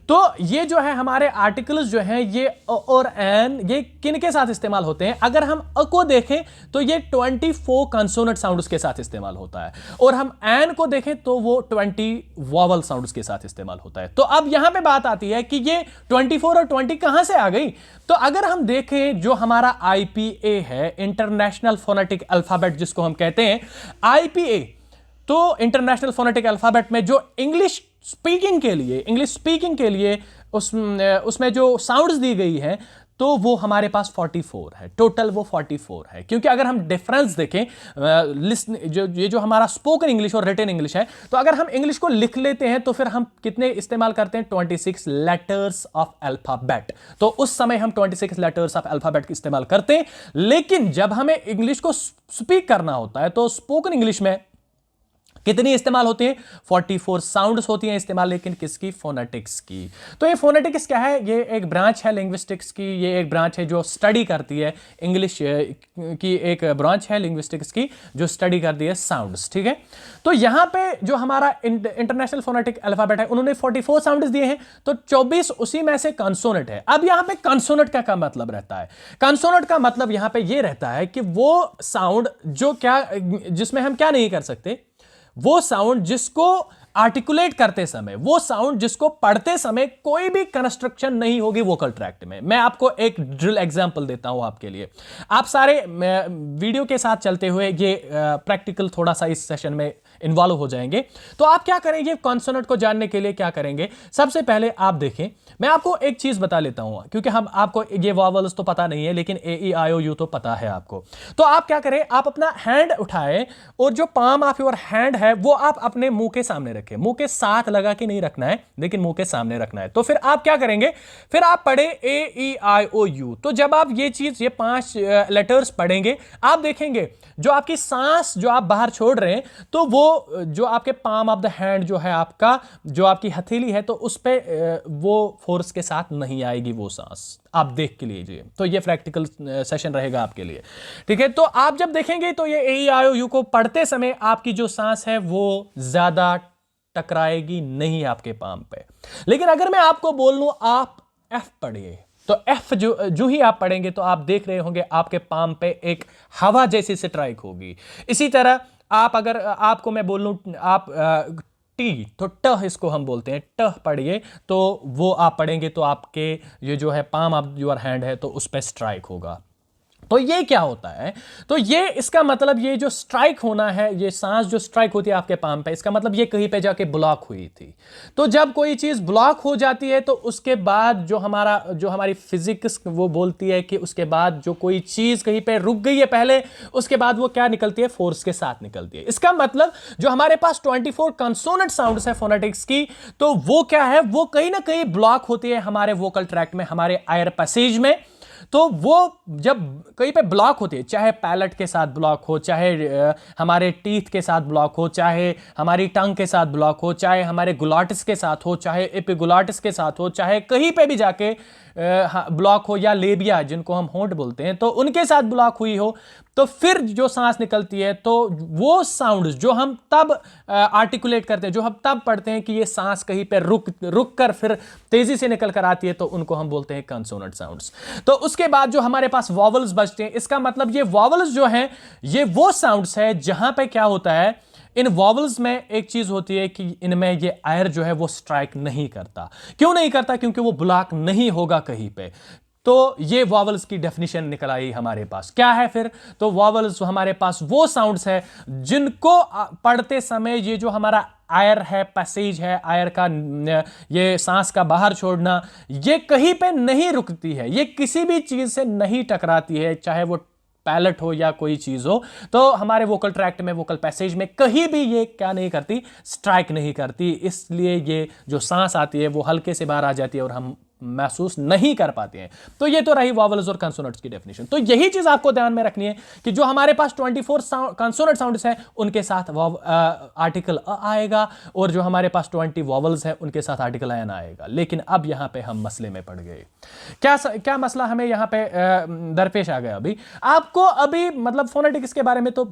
तो ये जो है हमारे आर्टिकल्स जो हैं ये और एन, ये किन के साथ इस्तेमाल होते हैं। अगर हम अ को देखें तो ये 24 कंसोनेंट साउंड्स के साथ इस्तेमाल होता है, और हम एन को देखें तो वो 20 वॉवल साउंड्स के साथ इस्तेमाल होता है। तो अब यहां पे बात आती है कि ये 24 और 20 कहां से आ गई। तो अगर हम देखें जो हमारा IPA है, इंटरनेशनल फोनेटिक अल्फाबेट जिसको हम कहते हैं IPA, तो इंटरनेशनल फोनेटिक अल्फाबेट में जो इंग्लिश स्पीकिंग के लिए उसमें जो साउंड्स दी गई हैं, तो वो हमारे पास 44 है, टोटल वो 44 है। क्योंकि अगर हम डिफरेंस देखें लिस्ट जो हमारा स्पोकन इंग्लिश और रिटन इंग्लिश है, तो अगर हम इंग्लिश को लिख लेते हैं तो फिर हम कितने इस्तेमाल करते हैं, 26 लेटर्स ऑफ अल्फाबेट। तो उस समय हम 26 लेटर्स ऑफ अल्फाबेट इस्तेमाल करते हैं। लेकिन जब हमें इंग्लिश को स्पीक करना होता है तो स्पोकन इंग्लिश में कितनी इस्तेमाल होती है, 44 साउंड्स होती हैं इस्तेमाल, लेकिन किसकी, फोनेटिक्स की। तो ये फोनेटिक्स क्या है, ये एक ब्रांच है लिंग्विस्टिक्स की, ये एक ब्रांच है जो स्टडी करती है इंग्लिश की, एक ब्रांच है लिंग्विस्टिक्स की जो स्टडी करती है साउंड्स, ठीक है। तो यहां पे जो हमारा इंटरनेशनल फोनेटिक अल्फाबेट है उन्होंने 44 साउंड्स दिए हैं, तो 24 उसी में से कंसोनेंट है। अब यहां पे कंसोनेंट का क्या मतलब रहता है, कंसोनेंट का मतलब यहां पे ये रहता है कि वो साउंड जो क्या, जिसमें हम क्या नहीं कर सकते, वो साउंड जिसको आर्टिकुलेट करते समय, वो साउंड जिसको पढ़ते समय कोई भी कंस्ट्रक्शन नहीं होगी वोकल ट्रैक्ट में। मैं आपको एक ड्रिल एग्जांपल देता हूं आपके लिए, आप सारे वीडियो के साथ चलते हुए ये प्रैक्टिकल थोड़ा सा इस सेशन में इन्वॉल्व हो जाएंगे। तो आप क्या करेंगे, कॉन्सोनेंट को जानने के लिए क्या करेंगे, सबसे पहले आप देखें, मैं आपको एक चीज बता लेता हूं, क्योंकि हम आपको ये वॉवल्स तो पता नहीं है लेकिन ए ई आई ओ यू तो पता है आपको। तो आप क्या करें, आप अपना हैंड उठाएं और जो पाम ऑफ योर हैंड है वो आप अपने मुंह के सामने रखें, मुंह के साथ लगा के नहीं रखना है लेकिन मुंह के सामने रखना है। तो फिर आप क्या करेंगे, फिर आप पढ़े ए ई आई ओ यू। तो जब आप ये चीज, ये 5 लेटर्स पढ़ेंगे, आप देखेंगे जो आपकी सांस जो आप बाहर छोड़ रहे हैं, तो वो जो आपके पाम ऑफ द हैंड जो है आपका, जो आपकी हथेली है, तो उस पे वो फोर्स के साथ नहीं आएगी वो सांस, आप देख के लीजिए। तो ये प्रैक्टिकल सेशन रहेगा आपके लिए, ठीक है। तो आप जब देखेंगे तो ये ए आई ओ यू को पढ़ते समय आपकी जो सांस है वो ज्यादा टकराएगी नहीं आपके पाम पे। लेकिन अगर मैं आपको बोल लूं आप एफ पढ़िए, तो एफ जो ही आप पढ़ेंगे तो आप देख रहे होंगे आपके पाम पे एक हवा जैसी स्ट्राइक होगी। इसी तरह आप, अगर आपको मैं बोल लूं आप टी, तो ट इसको हम बोलते हैं, ट पढ़िए, तो वो आप पढ़ेंगे तो आपके ये जो है पाम ऑफ योर हैंड है तो उस पर स्ट्राइक होगा। तो ये क्या होता है, तो ये इसका मतलब ये जो स्ट्राइक होना है, ये सांस जो स्ट्राइक होती है आपके पाम पे, इसका मतलब ये कहीं पे जाके ब्लॉक हुई थी। तो जब कोई चीज ब्लॉक हो जाती है तो उसके बाद जो हमारी फिजिक्स वो बोलती है कि उसके बाद जो कोई चीज कहीं पे रुक गई है पहले, उसके बाद वो क्या निकलती है, फोर्स के साथ निकलती है। इसका मतलब जो हमारे पास 24 कंसोनेंट साउंड्स है फोनेटिक्स की, तो वो क्या है, वो कहीं ना कहीं ब्लॉक होती है हमारे वोकल ट्रैक्ट में, हमारे एयर पैसेज में। तो वो जब कहीं पे ब्लॉक होती है, चाहे पैलेट के साथ ब्लॉक हो, चाहे हमारे टीथ के साथ ब्लॉक हो, चाहे हमारी टंग के साथ ब्लॉक हो, चाहे हमारे ग्लॉटिस के साथ हो, चाहे एपिग्लॉटिस के साथ हो, चाहे कहीं पे भी जाके ब्लॉक हो, या लेबिया जिनको हम होंठ बोलते हैं तो उनके साथ ब्लॉक हुई हो, तो फिर जो सांस निकलती है तो वो साउंड जो हम तब आर्टिकुलेट करते हैं, जो हम तब पढ़ते हैं कि ये सांस कहीं पे रुक कर फिर तेजी से निकल कर आती है, तो उनको हम बोलते हैं कंसोनेंट साउंड्स। तो उसके बाद जो हमारे पास वॉवल्स बचते हैं, इसका मतलब ये वॉवल्स जो हैं ये वो साउंड्स है जहां पे क्या होता है, इन वॉवल्स में एक चीज होती है कि इनमें ये एयर जो है वो स्ट्राइक नहीं करता। क्यों नहीं करता, क्योंकि वो ब्लॉक नहीं होगा कहीं पे। तो ये वॉवल्स की डेफिनेशन निकल आई हमारे पास, क्या है फिर, तो वॉवल्स हमारे पास वो साउंड्स है जिनको पढ़ते समय ये जो हमारा आयर है, पैसेज है, आयर का ये सांस का बाहर छोड़ना, ये कहीं पे नहीं रुकती है, ये किसी भी चीज से नहीं टकराती है, चाहे वो पैलेट हो या कोई चीज हो, तो हमारे वोकल ट्रैक्ट में, वोकल पैसेज में कहीं भी ये क्या नहीं करती, स्ट्राइक नहीं करती। इसलिए ये जो सांस आती है वो हल्के से बाहर आ जाती है और हम महसूस नहीं कर पाते हैं। तो ये तो रही वॉवल्स और कंसोनेंट्स की डेफिनेशन। तो यही चीज आपको ध्यान में रखनी है कि जो हमारे पास 24 कंसोनेंट साउंड्स हैं उनके साथ आर्टिकल अ आएगा, और जो हमारे पास 20 वॉवल्स हैं उनके साथ आर्टिकल एन आएगा। लेकिन अब यहां पे हम मसले में पड़ गए। क्या मसला हमें यहां पे दरपेश आ गया। अभी आपको अभी मतलब फोनेटिक्स के बारे में तो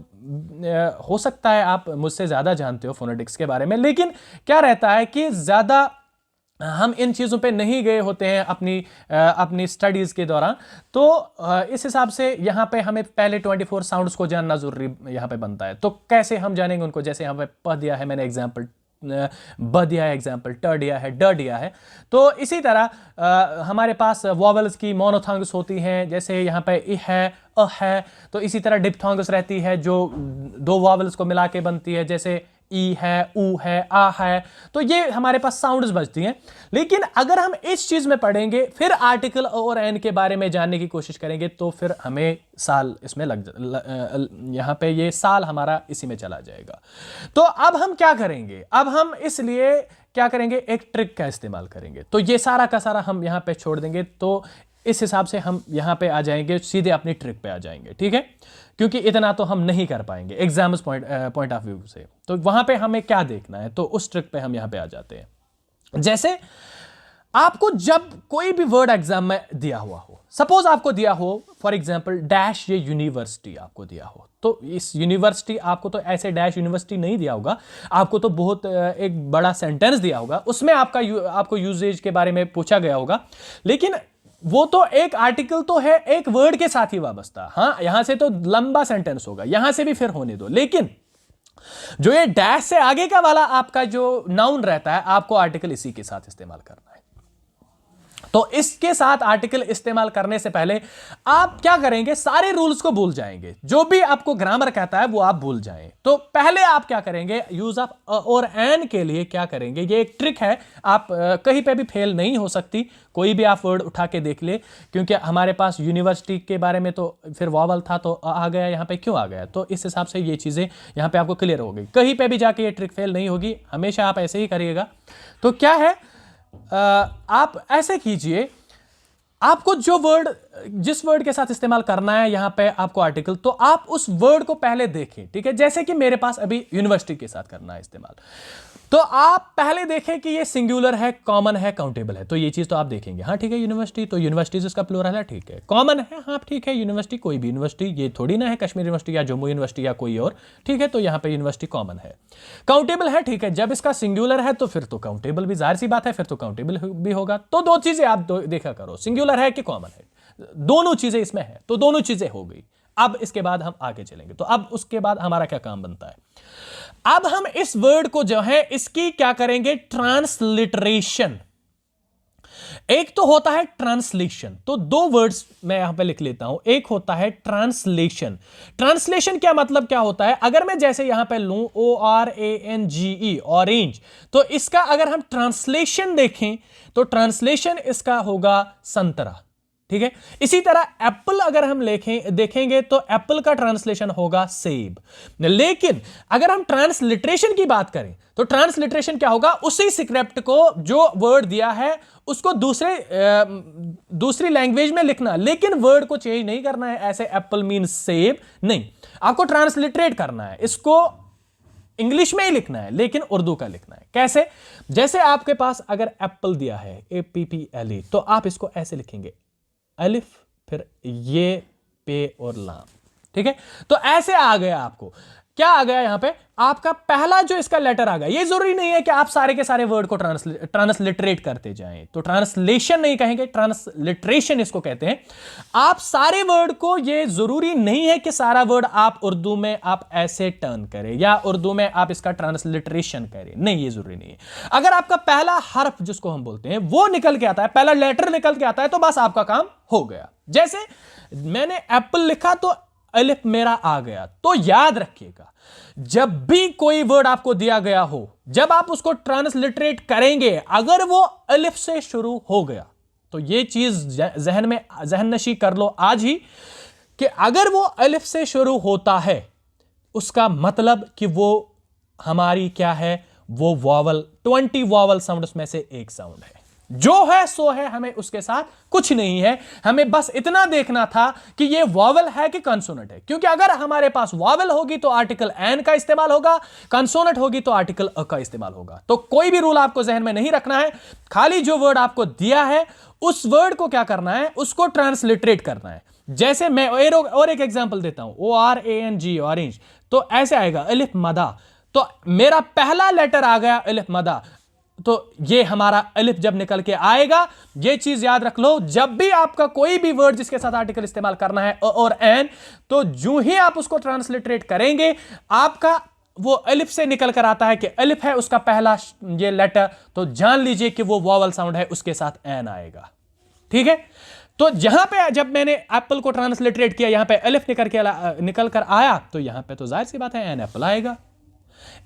हो सकता है आप मुझसे ज्यादा जानते हो फोनेटिक्स के बारे में, लेकिन क्या रहता है कि ज्यादा हम इन चीज़ों पे नहीं गए होते हैं अपनी स्टडीज़ के दौरान। तो इस हिसाब से यहाँ पे हमें पहले 24 साउंड्स को जानना ज़रूरी यहाँ पे बनता है। तो कैसे हम जानेंगे उनको, जैसे यहाँ पे प दिया है मैंने एग्जाम्पल, ब दिया है एग्जाम्पल, ट दिया है, ड दिया है। तो इसी तरह हमारे पास वॉवल्स की मोनोथॉन्ग्स होती हैं, जैसे यहाँ पे इ है, अ है। तो इसी तरह डिप्थॉन्ग्स रहती है जो 2 वॉवल्स को मिला के बनती है, जैसे ई है, ऊ है, आ है, तो ये हमारे पास साउंड्स बजती हैं। लेकिन अगर हम इस चीज में पढ़ेंगे, फिर आर्टिकल और एन के बारे में जानने की कोशिश करेंगे, तो फिर हमें साल इसमें यहां पे ये साल हमारा इसी में चला जाएगा। तो अब हम क्या करेंगे, अब हम इसलिए क्या करेंगे, एक ट्रिक का इस्तेमाल करेंगे। तो ये सारा का सारा हम यहां पे छोड़ देंगे, तो इस हिसाब से हम यहां पे आ जाएंगे, सीधे अपनी ट्रिक पे आ जाएंगे, ठीक है, क्योंकि इतना तो हम नहीं कर पाएंगे एग्जाम्स पॉइंट ऑफ व्यू से। तो वहां पे हमें क्या देखना है, तो उस ट्रिक पे हम यहां पे आ जाते हैं। जैसे आपको जब कोई भी वर्ड एग्जाम में दिया हुआ हो, सपोज आपको दिया हो फॉर एग्जांपल डैश ये यूनिवर्सिटी आपको दिया हो, तो इस यूनिवर्सिटी आपको तो ऐसे डैश यूनिवर्सिटी नहीं दिया होगा, आपको तो बहुत एक बड़ा सेंटेंस दिया होगा, उसमें आपको यूजेज के बारे में पूछा गया होगा। लेकिन वो तो एक आर्टिकल तो है, एक वर्ड के साथ ही वाबस्ता। हाँ, यहां से तो लंबा सेंटेंस होगा, यहां से भी फिर होने दो, लेकिन जो ये डैश से आगे का वाला आपका जो नाउन रहता है, आपको आर्टिकल इसी के साथ इस्तेमाल करना है। तो इसके साथ आर्टिकल इस्तेमाल करने से पहले आप क्या करेंगे, सारे रूल्स को भूल जाएंगे, जो भी आपको ग्रामर कहता है वो आप भूल जाएं। तो पहले आप क्या करेंगे, यूज ऑफ और एन के लिए क्या करेंगे, ये एक ट्रिक है, आप कहीं पे भी फेल नहीं हो सकती, कोई भी आप वर्ड उठा के देख ले, क्योंकि हमारे पास यूनिवर्सिटी के बारे में तो फिर वॉवल था तो आ गया, यहां पे क्यों आ गया, तो इस हिसाब से ये चीजें यहां पे आपको क्लियर हो गई, कहीं पे भी जाके ये ट्रिक फेल नहीं होगी, हमेशा आप ऐसे ही करिएगा। तो क्या है, आप ऐसे कीजिए, आपको जो वर्ड, जिस वर्ड के साथ इस्तेमाल करना है यहां पे आपको आर्टिकल, तो आप उस वर्ड को पहले देखें, ठीक है। जैसे कि मेरे पास अभी यूनिवर्सिटी के साथ करना है इस्तेमाल, तो आप पहले देखें कि ये सिंगुलर है, कॉमन है, काउंटेबल है, तो ये चीज तो आप देखेंगे, हाँ ठीक है, यूनिवर्सिटी, तो यूनिवर्सिटीज इसका प्लूरल है, ठीक है, कॉमन है, हाँ ठीक है, यूनिवर्सिटी कोई भी यूनिवर्सिटी, ये थोड़ी ना है कश्मीर यूनिवर्सिटी या जम्मू यूनिवर्सिटी या कोई और, ठीक है, तो यहां पे यूनिवर्सिटी कॉमन है। काउंटेबल है, ठीक है, जब इसका सिंगुलर है तो फिर तो काउंटेबल भी, जाहिर सी बात है, फिर तो काउंटेबल भी होगा। तो दो चीजें आप देखा करो, सिंगुलर है कि कॉमन है, दोनों चीजें इसमें है, तो दोनों चीजें हो गई। अब इसके बाद हम आगे चलेंगे, तो अब उसके बाद हमारा क्या काम बनता है, अब हम इस वर्ड को जो है इसकी क्या करेंगे, ट्रांसलिटरेशन। एक तो होता है ट्रांसलेशन, तो दो वर्ड्स मैं यहां पे लिख लेता हूं, एक होता है ट्रांसलेशन। ट्रांसलेशन क्या मतलब क्या होता है, अगर मैं जैसे यहां पे लूं ORANGE, ऑरेंज, तो इसका अगर हम ट्रांसलेशन देखें तो ट्रांसलेशन इसका होगा संतरा, ठीक है। इसी तरह एप्पल अगर हम देखेंगे तो एप्पल का ट्रांसलेशन होगा सेब। लेकिन अगर हम ट्रांसलिटरेशन की बात करें तो ट्रांसलिटरेशन क्या होगा, उसी स्क्रिप्ट को जो वर्ड दिया है उसको दूसरी लैंग्वेज में लिखना, लेकिन वर्ड को चेंज नहीं करना है, ऐसे एप्पल मीन सेब नहीं, आपको ट्रांसलिटरेट करना है, इसको इंग्लिश में ही लिखना है लेकिन उर्दू का लिखना है। कैसे, जैसे आपके पास अगर एप्पल दिया है APPLE, तो आप इसको ऐसे लिखेंगे, अलिफ फिर ये पे और लाम, ठीक है। तो ऐसे आ गया, आपको क्या आ गया, यहां पे आपका पहला जो इसका लेटर आ गया। ये जरूरी नहीं है कि आप सारे के सारे वर्ड को ट्रांसलिटरेट करते जाएं, तो ट्रांसलेशन नहीं कहेंगे, ट्रांसलिटरेशन इसको कहते हैं। आप सारे वर्ड को, ये जरूरी नहीं है कि सारा वर्ड आप उर्दू में आप ऐसे टर्न करें या उर्दू में आप इसका ट्रांसलिटरेशन करें, नहीं, ये जरूरी नहीं है। अगर आपका पहला हर्फ जिसको हम बोलते हैं वो निकल के आता है, पहला लेटर निकल के आता है, तो बस आपका काम हो गया। जैसे मैंने एप्पल लिखा तो अलिफ मेरा आ गया। तो याद रखिएगा, जब भी कोई वर्ड आपको दिया गया हो, जब आप उसको ट्रांसलिटरेट करेंगे, अगर वो अलिफ से शुरू हो गया, तो ये चीज जहन नशी कर लो आज ही, कि अगर वो अलिफ से शुरू होता है उसका मतलब कि वो हमारी क्या है, वो वॉवल, 20 वॉवल साउंड में से एक साउंड है, जो है सो है, हमें उसके साथ कुछ नहीं है, हमें बस इतना देखना था कि ये वॉवल है कि कंसोनेंट है। क्योंकि अगर हमारे पास वॉवल होगी तो आर्टिकल एन का इस्तेमाल होगा, कंसोनेंट होगी तो आर्टिकल अ का इस्तेमाल होगा। तो कोई भी रूल आपको जहन में नहीं रखना है, खाली जो वर्ड आपको दिया है उस वर्ड को क्या करना है, उसको ट्रांसलिटरेट करना है। जैसे मैं और एक एग्जांपल देता हूं, ORANG, ऑरेंज, तो ऐसे आएगा अलिफ मदा, तो मेरा पहला लेटर आ गया अलिफ मदा, तो ये हमारा अलिफ जब निकल के आएगा, ये चीज याद रख लो, जब भी आपका कोई भी वर्ड जिसके साथ आर्टिकल इस्तेमाल करना है अ और एन, तो जो ही आप उसको ट्रांसलिटरेट करेंगे, आपका वो अलिफ से निकल कर आता है कि अलिफ है उसका पहला ये लेटर, तो जान लीजिए कि वो वॉवल साउंड है, उसके साथ एन आएगा, ठीक है। तो यहां पे जब मैंने एप्पल को ट्रांसलिटरेट किया, यहां पे अलिफ निकल कर आया, तो यहां पे तो जाहिर सी बात है एन एप्पल आएगा।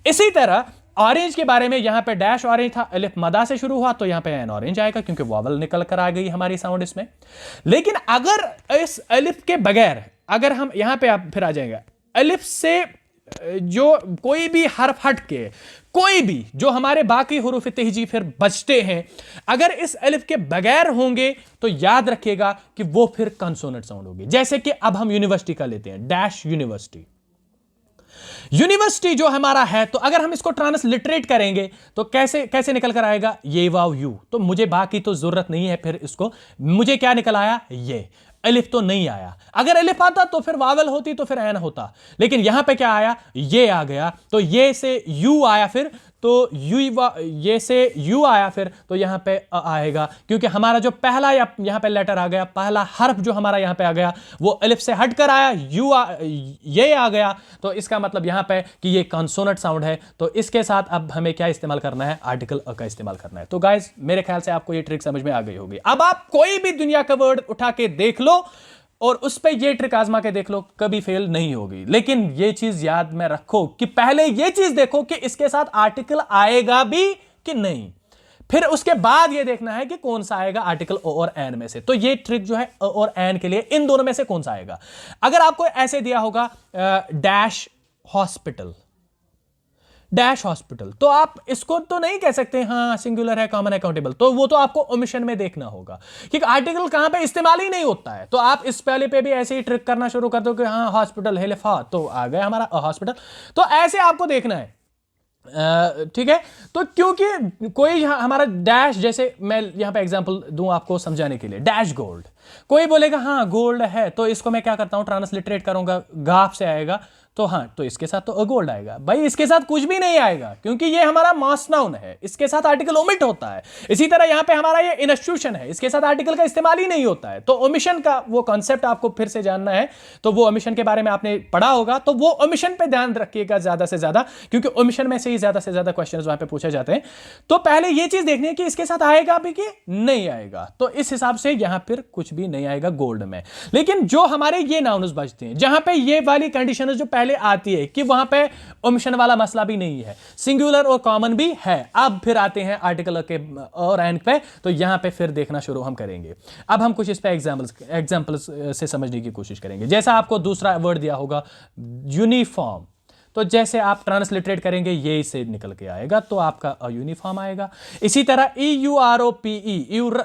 इसी तरह ऑरेंज के बारे में, यहां पे डैश ऑरेंज था, अलिफ मदा से शुरू हुआ, तो यहां पे एन ऑरेंज आएगा क्योंकि वॉवल निकल कर आ गई हमारी साउंड इसमें। लेकिन अगर इस अलिफ के बगैर, अगर हम यहां पे आप फिर आ जाएगा, अलिफ से जो कोई भी हर्फ हट के, कोई भी जो हमारे बाकी हुरूफ तहजी फिर बचते हैं, अगर इस अलिफ के बगैर होंगे तो याद रखिएगा कि वो फिर कंसोनेंट साउंड होगी। जैसे कि अब हम यूनिवर्सिटी का लेते हैं, डैश यूनिवर्सिटी। यूनिवर्सिटी जो हमारा है, तो अगर हम इसको ट्रांसलिटरेट करेंगे तो कैसे कैसे निकल कर आएगा, ये वाव यू। तो मुझे बाकी तो जरूरत नहीं है फिर इसको, मुझे क्या निकल आया, ये अलिफ तो नहीं आया। अगर अलिफ आता तो फिर वावल होती, तो फिर एन होता, लेकिन यहां पे क्या आया, ये आ गया, तो ये से यू आया, फिर तो यू, ये से यू आया, फिर तो यहां पे आएगा, क्योंकि हमारा जो पहला यहां पे लेटर आ गया, पहला हर्फ जो हमारा यहां पे आ गया वो अलिफ से हटकर आया, ये आ गया, तो इसका मतलब यहां पे कि ये कंसोनेंट साउंड है। तो इसके साथ अब हमें क्या इस्तेमाल करना है, आर्टिकल अ का इस्तेमाल करना है। तो गाइस मेरे ख्याल से आपको ये ट्रिक समझ में आ गई होगी। अब आप कोई भी दुनिया का वर्ड उठा के देख लो और उस पे ये ट्रिक आजमा के देख लो, कभी फेल नहीं होगी। लेकिन ये चीज याद में रखो कि पहले ये चीज देखो कि इसके साथ आर्टिकल आएगा भी कि नहीं, फिर उसके बाद ये देखना है कि कौन सा आएगा आर्टिकल ओ और एन में से। तो ये ट्रिक जो है ओ और एन के लिए, इन दोनों में से कौन सा आएगा। अगर आपको ऐसे दिया होगा डैश हॉस्पिटल, डैश हॉस्पिटल, तो आप इसको तो नहीं कह सकते हाँ सिंगुलर है, कॉमन है, काउंटेबल, तो वो तो आपको ओमिशन में देखना होगा कि आर्टिकल कहां पे इस्तेमाल ही नहीं होता है। तो आप इस पहले पे भी ऐसे ही ट्रिक करना शुरू कर दो कि हाँ हॉस्पिटल हेलिफा, तो आ गया हमारा हॉस्पिटल। तो ऐसे आपको देखना है, ठीक है। तो क्योंकि कोई हमारा डैश, जैसे मैं यहां पे एग्जांपल दूं आपको समझाने के लिए, डैश गोल्ड, कोई बोलेगा हाँ गोल्ड है, तो इसको मैं क्या करता हूं, ट्रांसलिटरेट करूंगा, गाफ से आएगा, तो हाँ, तो इसके साथ तो गोल्ड आएगा। भाई इसके साथ कुछ भी नहीं आएगा क्योंकि ये हमारा मास नाउन है, इसके साथ आर्टिकल ओमिट होता है। इसी तरह यहां पे हमारा ये इंस्टीट्यूशन है, इसके साथ आर्टिकल का इस्तेमाल ही नहीं होता है। तो ओमिशन का वो कॉन्सेप्ट आपको फिर से जानना है, तो वो ओमिशन के बारे में आपने पढ़ा होगा, तो वो ओमिशन पे ध्यान रखिएगा ज्यादा से ज्यादा, क्योंकि ओमिशन में से ही ज्यादा से ज्यादा क्वेश्चन वहां पे पूछे जाते हैं। तो पहले ये चीज देखनी है कि इसके साथ आएगा भी कि नहीं आएगा, तो इस हिसाब से यहां फिर कुछ भी नहीं आएगा गोल्ड में। लेकिन जो हमारे ये नाउन्स बचते हैं, जहां पे ये वाली कंडीशन जो पहले आती है कि वहां पे ओमिशन वाला मसला भी नहीं है, सिंगुलर और कॉमन भी है। अब फिर आते हैं आर्टिकल के और एन पे, तो यहां पे फिर देखना शुरू हम करेंगे। अब हम कुछ इस पे एग्जांपल्स से समझने की कोशिश करेंगे। जैसा आपको दूसरा वर्ड दिया होगा यूनिफॉर्म, तो जैसे आप ट्रांसलिटरेट करेंगे ये से निकल के आएगा, तो आपका यूनिफॉर्म आएगा। इसी तरह EUROPE,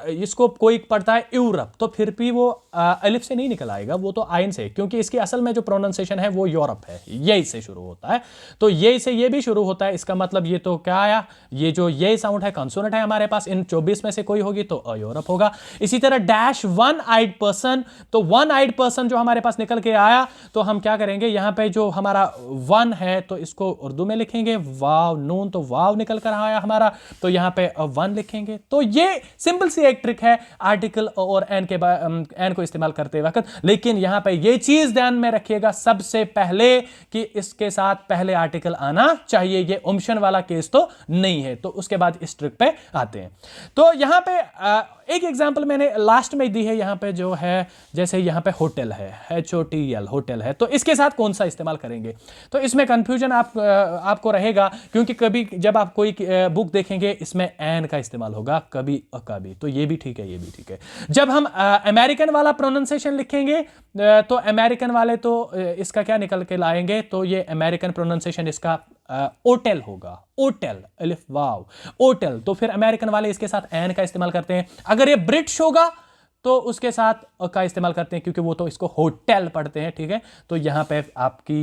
इसको कोई पढ़ता है यूरोप, तो फिर भी वो अलिफ से नहीं निकल आएगा, वो तो आइन से, क्योंकि इसकी असल में जो प्रोनाउंसिएशन है वो यूरोप है, ये से शुरू होता है, तो ये से ये भी शुरू होता है। इसका मतलब ये तो क्या आया, ये जो ये साउंड है कंसोनेंट है हमारे पास, इन 24 में से कोई होगी तो यूरोप होगा। इसी तरह डैश वन आइड पर्सन, तो वन आइड पर्सन जो हमारे पास निकल के आया, तो हम क्या करेंगे, यहां पे जो हमारा वन है तो इसको उर्दू में लिखेंगे वाव नून, तो वाव निकल कर आया हमारा, तो यहां पे वन लिखेंगे। तो ये सिंपल सी एक ट्रिक है आर्टिकल और एन के एन को इस्तेमाल करते वक्त। लेकिन यहां पे ये चीज ध्यान में रखिएगा सबसे पहले कि इसके साथ पहले आर्टिकल आना चाहिए, ये ओमिशन वाला केस तो नहीं है। तो उसके बाद इस ट्रिक पे आते हैं। तो यहां पे एक एग्जांपल मैंने लास्ट में दी है, यहां पे जो है जैसे यहां पे होटल है, HOTL होटल है, तो इसके साथ कौन सा इस्तेमाल करेंगे। तो इसमें कंफ्यूजन आपको रहेगा, क्योंकि कभी जब आप कोई बुक देखेंगे इसमें एन का इस्तेमाल होगा, कभी का भी, तो ये भी ठीक है, ये भी ठीक है। जब हम अमेरिकन वाला प्रोनाउंसिएशन लिखेंगे तो अमेरिकन वाले तो इसका क्या निकल के लाएंगे, तो ये अमेरिकन प्रोनाउंसिएशन इसका ओटेल होगा, ओटेल अलिफ वाव ओटेल, तो फिर अमेरिकन वाले इसके साथ एन का इस्तेमाल करते हैं। अगर ये ब्रिटिश होगा तो उसके साथ का इस्तेमाल करते हैं, क्योंकि वो तो इसको होटल पढ़ते हैं, ठीक है। तो यहाँ पे आपकी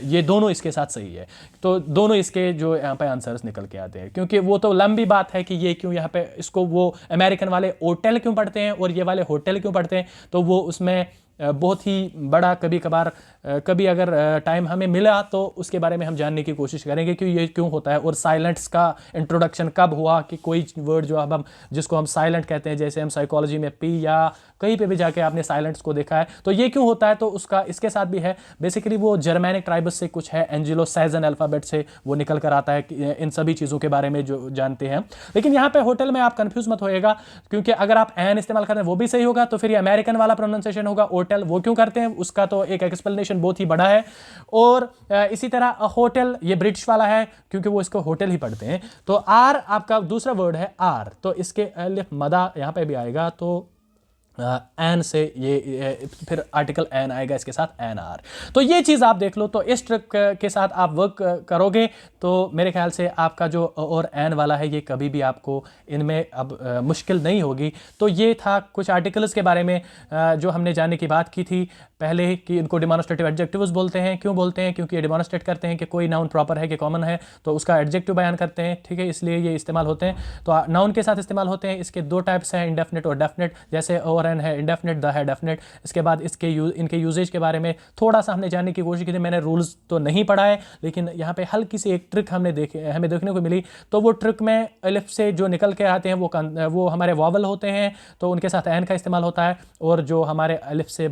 ये दोनों इसके साथ सही है, तो दोनों इसके जो यहाँ पे आंसर्स निकल के आते हैं, क्योंकि वो तो लंबी बात है कि ये क्यों यहाँ पे इसको वो अमेरिकन वाले होटल क्यों पढ़ते हैं और ये वाले होटल क्यों पढ़ते हैं, तो वो उसमें बहुत ही बड़ा कभी कभार कभी अगर टाइम हमें मिला तो उसके बारे में हम जानने की कोशिश करेंगे कि ये क्यों होता है, और साइलेंट्स का इंट्रोडक्शन कब हुआ, कि कोई वर्ड जो अब हम जिसको हम साइलेंट कहते हैं, जैसे हम साइकोलॉजी में पी या कहीं पे भी जाके आपने साइलेंट्स को देखा है, तो ये क्यों होता है, तो उसका इसके साथ भी है। बेसिकली वो जर्मैनिक ट्राइब्स से कुछ है, एंजिलो सैजन अल्फ़ाबेट से वो निकल कर आता है, इन सभी चीज़ों के बारे में जो जानते हैं। लेकिन यहाँ पे होटल में आप कंफ्यूज मत होएगा, क्योंकि अगर आप एन इस्तेमाल करें वो भी सही होगा, तो फिर ये अमेरिकन वाला प्रोनाउंसिएशन होगा होटल, वो क्यों करते हैं उसका तो एक एक्सप्लेनेशन बहुत ही बड़ा है। और इसी तरह होटल ये ब्रिटिश वाला है क्योंकि वो इसको होटल ही पढ़ते हैं। तो आर आपका दूसरा वर्ड है आर, तो इसके अलिफ मदा यहाँ पे भी आएगा, तो एन से ये फिर आर्टिकल एन आएगा इसके साथ एन आर। तो ये चीज़ आप देख लो, तो इस ट्रिक के साथ आप वर्क करोगे तो मेरे ख्याल से आपका जो और एन वाला है ये कभी भी आपको इनमें अब मुश्किल नहीं होगी। तो ये था कुछ आर्टिकल्स के बारे में जो हमने जानने की बात की थी पहले कि इनको डिमॉन्स्ट्रेटिव एडजेक्टिव्स बोलते हैं। क्यों बोलते हैं? क्योंकि ये डिमॉन्स्ट्रेट करते हैं कि कोई नाउन प्रॉपर है कि कॉमन है, तो उसका एडजेक्टिव बयान करते हैं, ठीक है, इसलिए ये इस्तेमाल होते हैं। तो नाउन के साथ इस्तेमाल होते हैं। इसके दो टाइप्स हैं, इंडेफिनिट और डेफिनेट। जैसे और एन है इंडेफिनिट, द है डेफिनेट। इसके बाद इनके यूजेज के बारे में थोड़ा सा हमने जानने की कोशिश की थी। मैंने रूल्स तो नहीं पढ़ा है, लेकिन यहाँ पे हल्की सी एक ट्रिक हमें देखने को मिली। तो वो ट्रिक में अलिफ से जो निकल के आते हैं वो हमारे वॉवल होते हैं, तो उनके साथ एन का इस्तेमाल होता है। और जो हमारे अलिफ से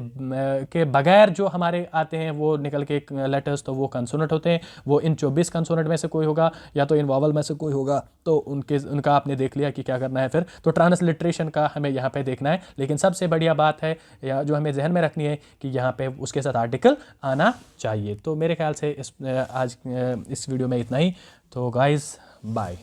के बगैर जो हमारे आते हैं वो निकल के लेटर्स, तो वो कंसोनेंट होते हैं। वो इन 24 कंसोनेंट में से कोई होगा या तो इन वॉवल में से कोई होगा। तो उनका आपने देख लिया कि क्या करना है फिर। तो ट्रांसलिट्रेशन का हमें यहाँ पे देखना है, लेकिन सबसे बढ़िया बात है या जो हमें जहन में रखनी है कि यहाँ पे उसके साथ आर्टिकल आना चाहिए। तो मेरे ख्याल से आज इस वीडियो में इतना ही। तो गाइज बाय।